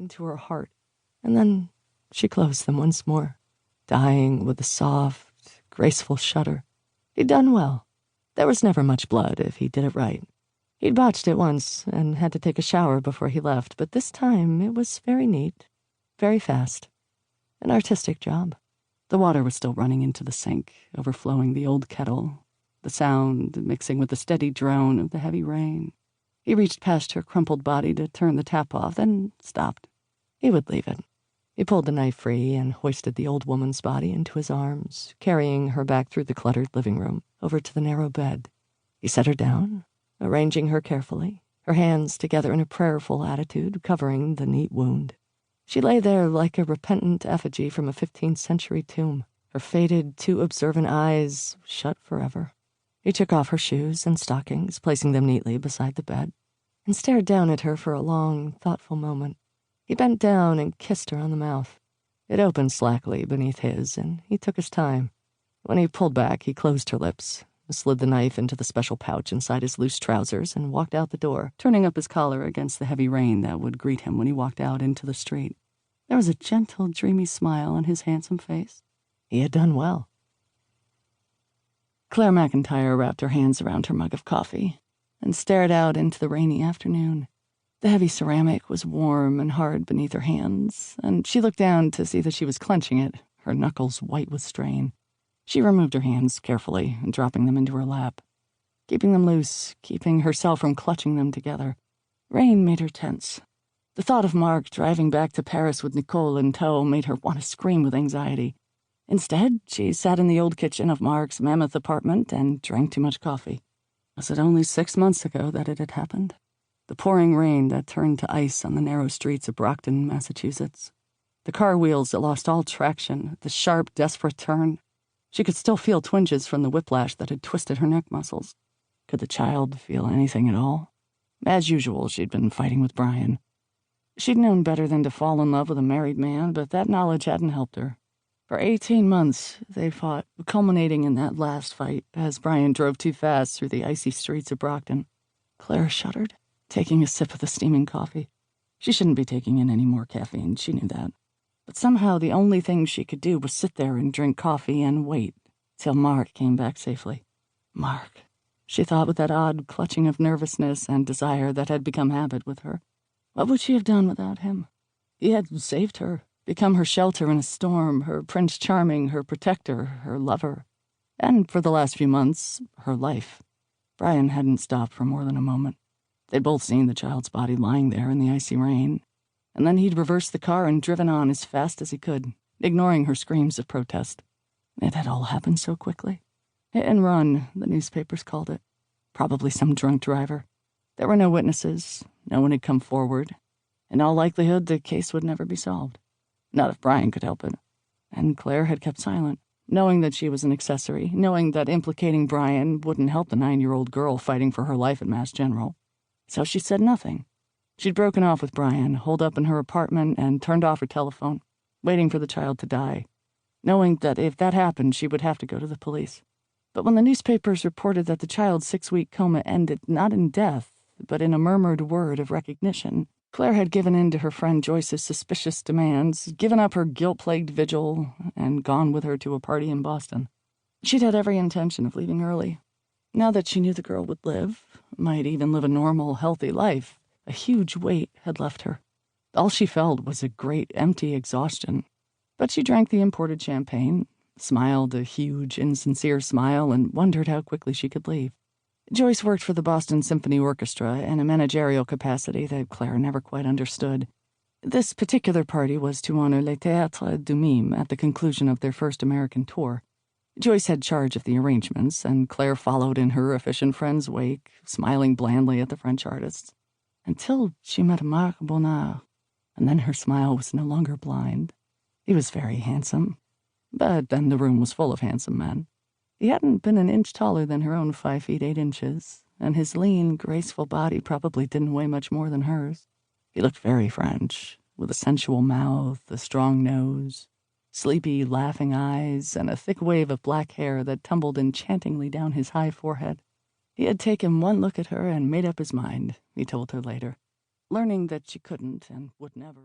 into her heart, and then she closed them once more, dying with a soft, graceful shudder. He'd done well. There was never much blood if he did it right. He'd botched it once and had to take a shower before he left, but this time it was very neat, very fast. An artistic job. The water was still running into the sink, overflowing the old kettle, the sound mixing with the steady drone of the heavy rain. He reached past her crumpled body to turn the tap off, then stopped. He would leave it. He pulled the knife free and hoisted the old woman's body into his arms, carrying her back through the cluttered living room, over to the narrow bed. He set her down, arranging her carefully, her hands together in a prayerful attitude, covering the neat wound. She lay there like a repentant effigy from a 15th century tomb, her faded, too observant eyes shut forever. He took off her shoes and stockings, placing them neatly beside the bed, and stared down at her for a long, thoughtful moment. He bent down and kissed her on the mouth. It opened slackly beneath his, and he took his time. When he pulled back, he closed her lips, slid the knife into the special pouch inside his loose trousers, and walked out the door, turning up his collar against the heavy rain that would greet him when he walked out into the street. There was a gentle, dreamy smile on his handsome face. He had done well. Claire McIntyre wrapped her hands around her mug of coffee and stared out into the rainy afternoon. The heavy ceramic was warm and hard beneath her hands, and she looked down to see that she was clenching it, her knuckles white with strain. She removed her hands carefully, dropping them into her lap, keeping them loose, keeping herself from clutching them together. Rain made her tense. The thought of Marc driving back to Paris with Nicole in tow made her want to scream with anxiety. Instead, she sat in the old kitchen of Marc's mammoth apartment and drank too much coffee. Was it only 6 months ago that it had happened? The pouring rain that turned to ice on the narrow streets of Brockton, Massachusetts. The car wheels that lost all traction, the sharp, desperate turn. She could still feel twinges from the whiplash that had twisted her neck muscles. Could the child feel anything at all? As usual, she'd been fighting with Brian. She'd known better than to fall in love with a married man, but that knowledge hadn't helped her. For 18 months, they fought, culminating in that last fight as Brian drove too fast through the icy streets of Brockton. Claire shuddered, taking a sip of the steaming coffee. She shouldn't be taking in any more caffeine, she knew that. But somehow the only thing she could do was sit there and drink coffee and wait till Marc came back safely. Marc, she thought with that odd clutching of nervousness and desire that had become habit with her. What would she have done without him? He had saved her, become her shelter in a storm, her Prince Charming, her protector, her lover, and for the last few months, her life. Brian hadn't stopped for more than a moment. They'd both seen the child's body lying there in the icy rain, and then he'd reversed the car and driven on as fast as he could, ignoring her screams of protest. It had all happened so quickly. Hit and run, the newspapers called it. Probably some drunk driver. There were no witnesses. No one had come forward. In all likelihood, the case would never be solved. Not if Brian could help it. And Claire had kept silent, knowing that she was an accessory, knowing that implicating Brian wouldn't help the 9-year-old girl fighting for her life at Mass General. So she said nothing. She'd broken off with Brian, holed up in her apartment, and turned off her telephone, waiting for the child to die, knowing that if that happened, she would have to go to the police. But when the newspapers reported that the child's 6-week coma ended not in death, but in a murmured word of recognition, Claire had given in to her friend Joyce's suspicious demands, given up her guilt-plagued vigil, and gone with her to a party in Boston. She'd had every intention of leaving early. Now that she knew the girl would live, might even live a normal, healthy life, a huge weight had left her. All she felt was a great, empty exhaustion. But she drank the imported champagne, smiled a huge, insincere smile, and wondered how quickly she could leave. Joyce worked for the Boston Symphony Orchestra in a managerial capacity that Claire never quite understood. This particular party was to honor Les Théâtres du Mime at the conclusion of their first American tour. Joyce had charge of the arrangements, and Claire followed in her efficient friend's wake, smiling blandly at the French artists, until she met Marc Bonnard, and then her smile was no longer blind. He was very handsome, but then the room was full of handsome men. He hadn't been an inch taller than her own 5 feet 8 inches, and his lean, graceful body probably didn't weigh much more than hers. He looked very French, with a sensual mouth, a strong nose, sleepy, laughing eyes, and a thick wave of black hair that tumbled enchantingly down his high forehead. He had taken one look at her and made up his mind, he told her later, learning that she couldn't and would never.